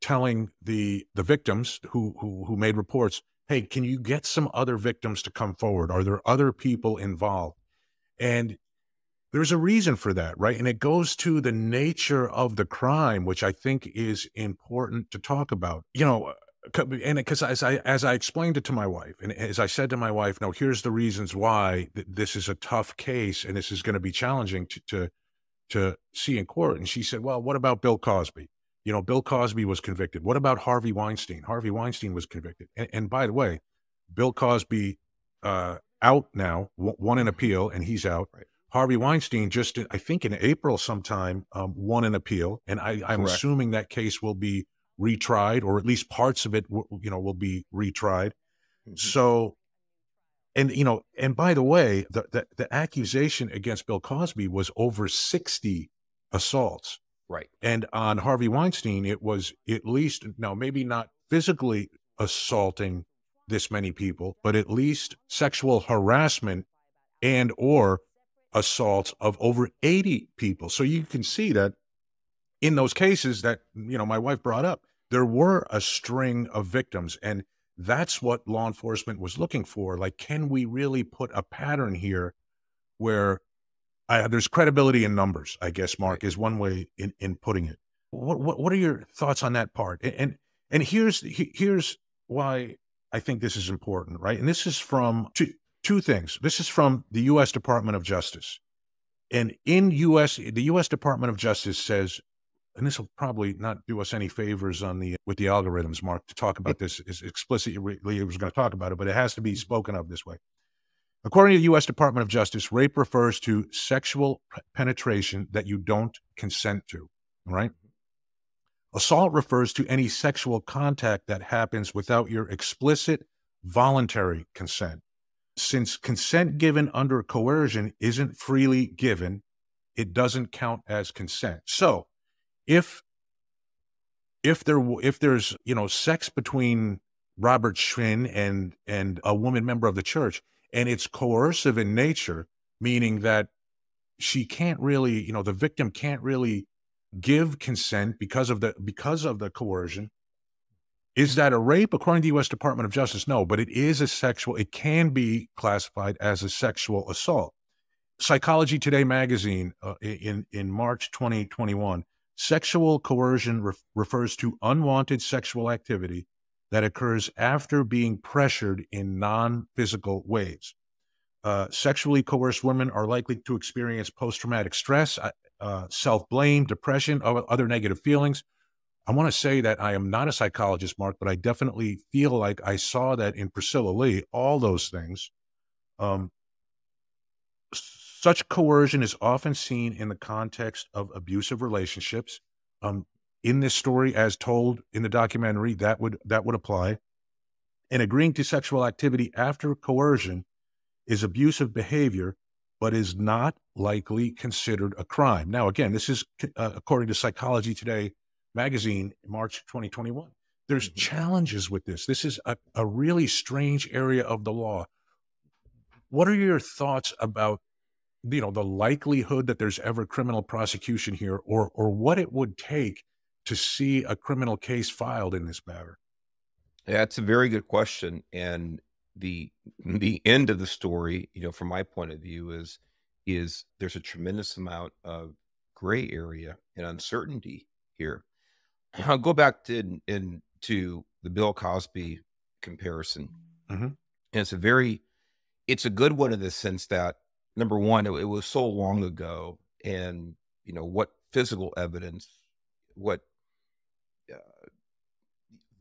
telling the victims who made reports, hey, can you get some other victims to come forward? Are there other people involved? And there's a reason for that, right? And it goes to the nature of the crime, which I think is important to talk about. You know, and because as I explained it to my wife, and as I said to my wife, no, here's the reasons why this is a tough case and this is going to be challenging to see in court. And she said, well, what about Bill Cosby? You know, Bill Cosby was convicted. What about Harvey Weinstein? Harvey Weinstein was convicted. And by the way, Bill Cosby out now, won an appeal, and he's out. Right. Harvey Weinstein just, I think in April sometime, won an appeal. And I'm assuming that case will be retried, or at least parts of it, will be retried. Mm-hmm. So, and, you know, and by the way, the accusation against Bill Cosby was over 60 assaults. Right. And on Harvey Weinstein, it was at least, now maybe not physically assaulting this many people, but at least sexual harassment and or assaults of over 80 people. So you can see that in those cases that, you know, my wife brought up, there were a string of victims. And that's what law enforcement was looking for. Like, can we really put a pattern here where there's credibility in numbers, I guess, Mark, is one way in putting it. What are your thoughts on that part? And here's why I think this is important, right? And this is from two things. This is from the U.S. Department of Justice. And the U.S. Department of Justice says, and this will probably not do us any favors with the algorithms, Mark, to talk about this as explicitly as was going to talk about it, but it has to be spoken of this way. According to the U.S. Department of Justice, rape refers to sexual penetration that you don't consent to, right? Assault refers to any sexual contact that happens without your explicit voluntary consent. Since consent given under coercion isn't freely given, it doesn't count as consent. So if there's, you know, sex between Robert Schwinn and a woman member of the church, and it's coercive in nature, meaning that she can't really, you know, the victim can't really give consent because of the coercion. Is that a rape? According to the U.S. Department of Justice, no, but it can be classified as a sexual assault. Psychology Today magazine in March 2021, sexual coercion refers to unwanted sexual activity that occurs after being pressured in non-physical ways. Sexually coerced women are likely to experience post-traumatic stress, self-blame, depression, other negative feelings. I want to say that I am not a psychologist, Mark, but I definitely feel like I saw that in Priscilla Lee, all those things. Such coercion is often seen in the context of abusive relationships. In this story, as told in the documentary, that would apply. And agreeing to sexual activity after coercion is abusive behavior, but is not likely considered a crime. Now, again, this is according to Psychology Today magazine, March 2021. There's challenges with this. This is a really strange area of the law. What are your thoughts about, you know, the likelihood that there's ever criminal prosecution here, or what it would take to see a criminal case filed in this matter? Yeah, it's a very good question. And the end of the story, you know, from my point of view is there's a tremendous amount of gray area and uncertainty here. I'll go back to the Bill Cosby comparison. Mm-hmm. And it's a good one in the sense that, number one, it was so long ago, and, you know, what physical evidence, what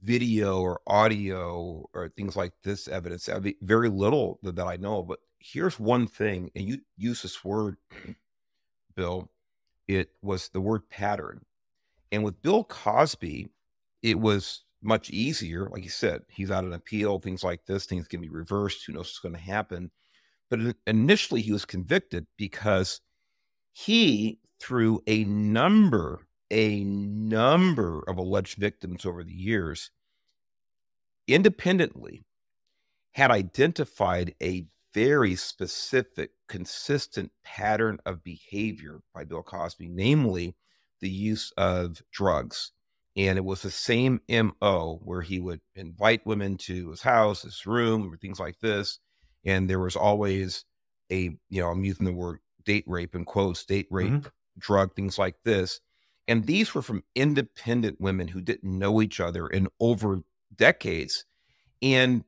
video or audio or things like this evidence, I mean, very little that I know. But here's one thing, and you use this word, Bill, it was the word pattern. And with Bill Cosby, it was much easier. Like you said, he's out on appeal, things like this, things can be reversed. Who knows what's going to happen? But initially he was convicted because he, through a number of alleged victims over the years, independently had identified a very specific, consistent pattern of behavior by Bill Cosby, namely the use of drugs. And it was the same MO where he would invite women to his house, his room, or things like this. And there was always I'm using the word date rape in quotes, date rape, drug, things like this. And these were from independent women who didn't know each other in over decades. And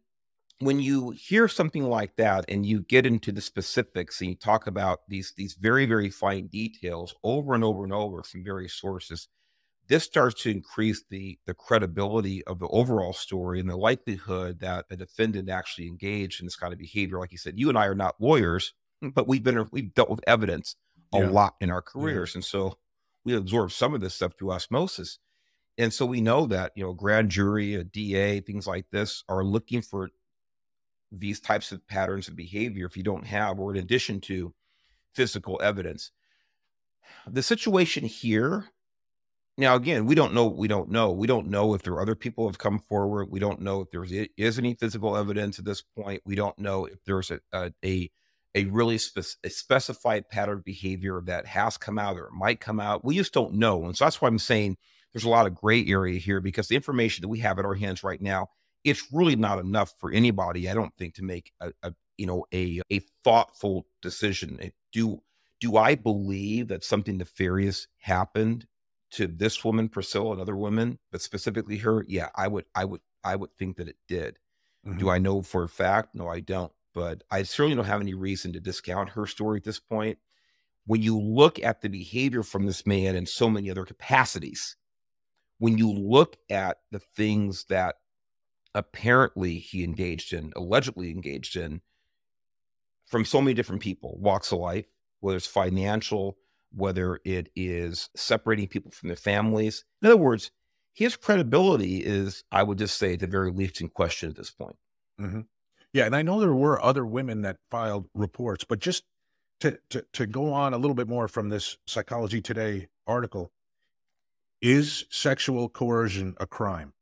when you hear something like that and you get into the specifics and you talk about these very, very fine details over and over and over from various sources, this starts to increase the credibility of the overall story and the likelihood that the defendant actually engaged in this kind of behavior. Like you said, you and I are not lawyers, but we've dealt with evidence a lot in our careers. And so we absorb some of this stuff through osmosis. And so we know that, a grand jury, a DA, things like this are looking for these types of patterns of behavior if you don't have, or in addition to, physical evidence. The situation here, now again, we don't know. We don't know if there are other people who have come forward. We don't know if there is any physical evidence at this point. We don't know if there's a really specified pattern of behavior that has come out or might come out. We just don't know. And so that's why I'm saying there's a lot of gray area here, because the information that we have in our hands right now, it's really not enough for anybody, I don't think, to make a thoughtful decision. Do I believe that something nefarious happened to this woman, Priscilla, and other women, but specifically her? Yeah, I would think that it did. Do I know for a fact? No, I don't. But I certainly don't have any reason to discount her story at this point. When you look at the behavior from this man in so many other capacities, when you look at the things that apparently he allegedly engaged in, from so many different people, walks of life, whether it's financial, whether it is separating people from their families. In other words, his credibility is, I would just say, at the very least, in question at this point. Yeah, and I know there were other women that filed reports, but just to go on a little bit more from this Psychology Today article, is sexual coercion a crime?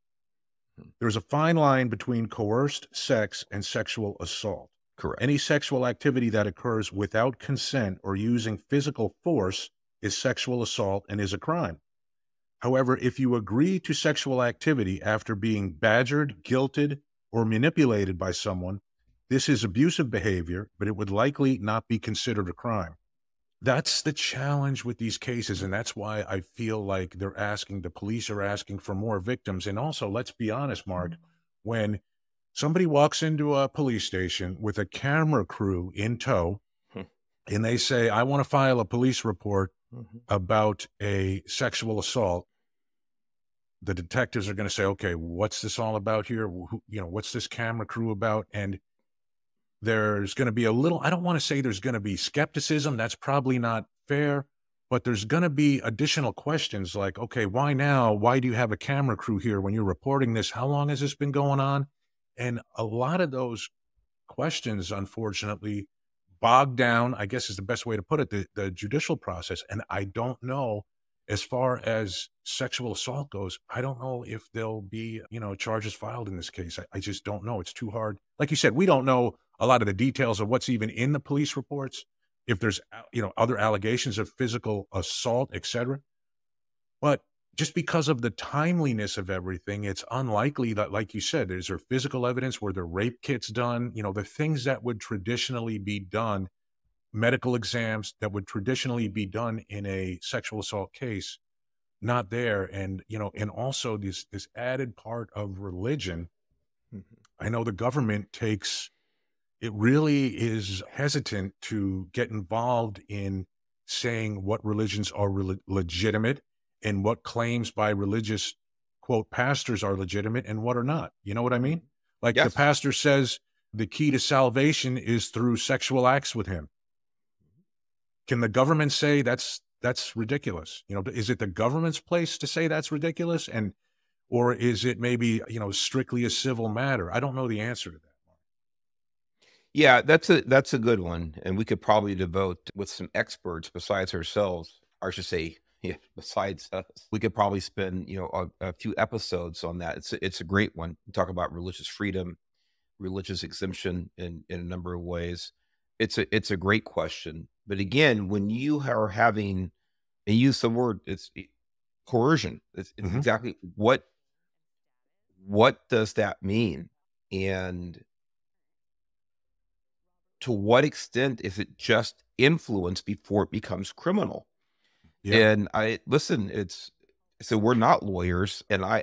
There's a fine line between coerced sex and sexual assault. Correct. Any sexual activity that occurs without consent or using physical force is sexual assault and is a crime. However, if you agree to sexual activity after being badgered, guilted, or manipulated by someone, this is abusive behavior, but it would likely not be considered a crime. That's the challenge with these cases, and that's why I feel like the police are asking for more victims. And also, let's be honest, Mark, when somebody walks into a police station with a camera crew in tow, and they say, I want to file a police report about a sexual assault, the detectives are going to say, okay, what's this all about here? What's this camera crew about? And there's going to be I don't want to say there's going to be skepticism. That's probably not fair, but there's going to be additional questions like, okay, why now? Why do you have a camera crew here when you're reporting this? How long has this been going on? And a lot of those questions, unfortunately, bog down, I guess is the best way to put it, the judicial process. And I don't know, as far as sexual assault goes, I don't know if there'll be, charges filed in this case. I just don't know. It's too hard. Like you said, we don't know a lot of the details of what's even in the police reports, if there's, other allegations of physical assault, etc. But just because of the timeliness of everything, it's unlikely that, like you said, is there physical evidence? Were there rape kits done? The things that would traditionally be done, medical exams that would traditionally be done in a sexual assault case, not there. And, and also this added part of religion. I know the government it really is hesitant to get involved in saying what religions are legitimate and what claims by religious, quote, pastors are legitimate and what are not. You know what I mean? Like Yes. The pastor says the key to salvation is through sexual acts with him. Can the government say that's ridiculous? Is it the government's place to say that's ridiculous? Or is it maybe, strictly a civil matter? I don't know the answer to that. Yeah, that's a good one, and we could probably devote with some experts besides ourselves, or I should say, yeah, besides us, we could probably spend a few episodes on that. It's a great one. We talk about religious freedom, religious exemption in a number of ways. It's a great question, but again, when you are having and use the word coercion, it's Hmm. exactly what does that mean, and to what extent is it just influence before it becomes criminal? Yeah. And I listen, so we're not lawyers, and I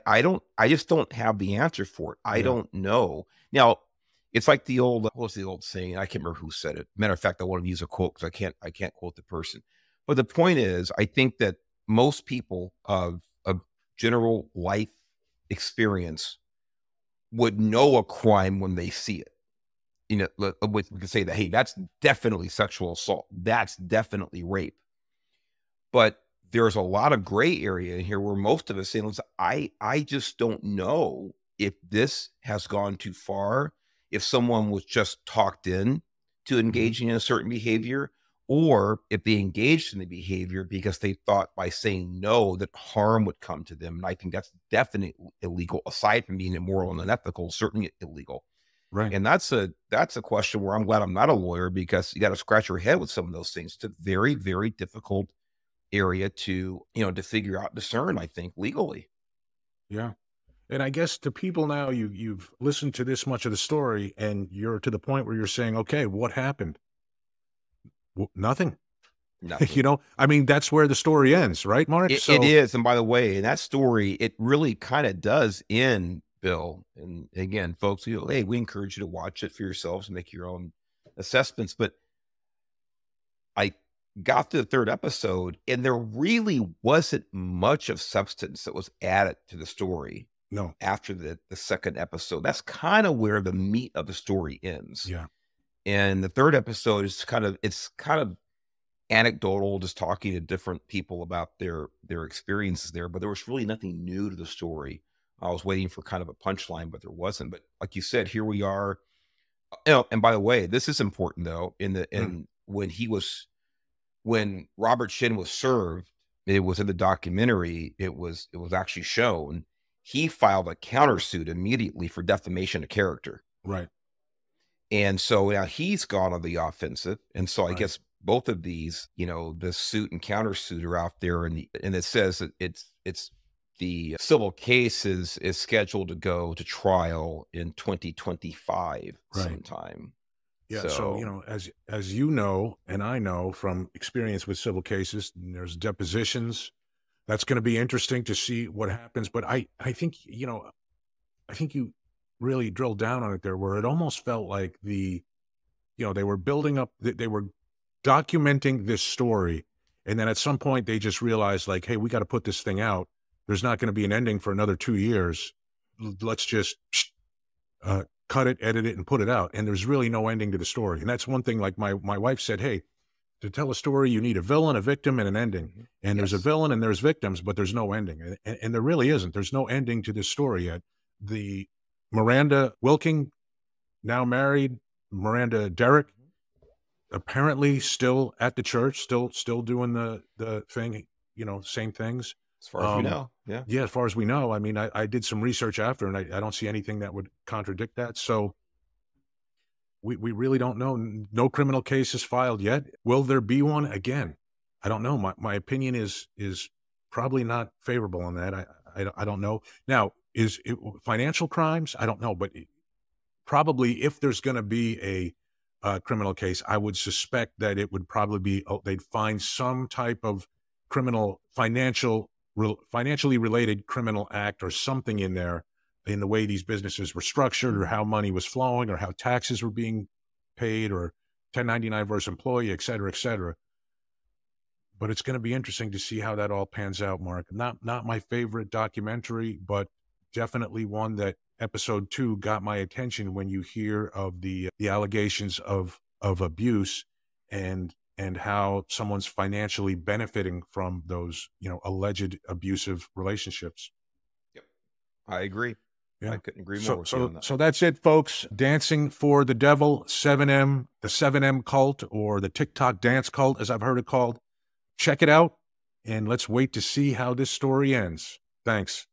just don't have the answer for it. I Yeah. don't know. Now, it's like the old what was the old saying? I can't remember who said it. Matter of fact, I want to use a quote because I can't quote the person. But the point is, I think that most people of general life experience would know a crime when they see it. We can say that, hey, that's definitely sexual assault. That's definitely rape. But there's a lot of gray area in here where most of us say, "Listen, I just don't know if this has gone too far, if someone was just talked in to Hmm. engaging in a certain behavior, or if they engaged in the behavior because they thought by saying no that harm would come to them." And I think that's definitely illegal, aside from being immoral and unethical, certainly illegal. Right. And that's a question where I'm glad I'm not a lawyer, because you got to scratch your head with some of those things. It's a very, very difficult area to figure out, discern, I think, legally. Yeah. And I guess to people now, you've listened to this much of the story, and you're to the point where you're saying, okay, what happened? Nothing. Nothing. I mean, that's where the story ends, right, Mark? It So, is. And by the way, in that story, it really kind of does end, Bill. And again, folks, hey, we encourage you to watch it for yourselves and make your own assessments. But I got to the third episode, and there really wasn't much of substance that was added to the story no. after the second episode. That's kind of where the meat of the story ends. Yeah. And the third episode is kind of anecdotal, just talking to different people about their experiences there. But there was really nothing new to the story. I was waiting for kind of a punchline, but there wasn't. But like you said, here we are. And by the way, this is important though. Mm. In when Robert Shin was served, it was in the documentary. It was actually shown. He filed a countersuit immediately for defamation of character. Right. And so now he's gone on the offensive. And so I Right. guess both of these, the suit and countersuit are out there, and it says that it's the civil case is scheduled to go to trial in 2025 Right. sometime. Yeah. So, So as you know, and I know from experience with civil cases, there's depositions. That's going to be interesting to see what happens. But I think, I think you really drilled down on it there, where it almost felt like they were building up, they were documenting this story. And then at some point they just realized, like, hey, we got to put this thing out. There's not going to be an ending for another 2 years. Let's just cut it, edit it, and put it out. And there's really no ending to the story. And that's one thing, like my wife said, hey, to tell a story, you need a villain, a victim, and an ending. mhm. And there's a Yes, villain and there's victims, but there's no ending. And there really isn't. There's no ending to this story yet. The Miranda Wilking, now married, Miranda Derrick, Mhm. apparently still at the church, still doing the thing, same things. as far as we Um, know. Yeah. yeah, as far as we know. I mean, I did some research after, and I don't see anything that would contradict that. So we really don't know. No criminal case is filed yet. Will there be one again? I don't know. My opinion is probably not favorable on that. I don't know. Now, is it financial crimes? I don't know, but probably if there's going to be a criminal case, I would suspect that it would probably be they'd find some type of criminal financially related criminal act or something in there, in the way these businesses were structured, or how money was flowing, or how taxes were being paid, or 1099 versus employee, et cetera, et cetera. But it's going to be interesting to see how that all pans out, Mark. Not my favorite documentary, but definitely one that episode 2 got my attention when you hear of the allegations of abuse, and how someone's financially benefiting from those, alleged abusive relationships. Yep. I agree. Yeah. I couldn't agree more with you on that. So that's it, folks. Dancing for the Devil, 7M, the 7M cult, or the TikTok dance cult, as I've heard it called. Check it out, and let's wait to see how this story ends. Thanks.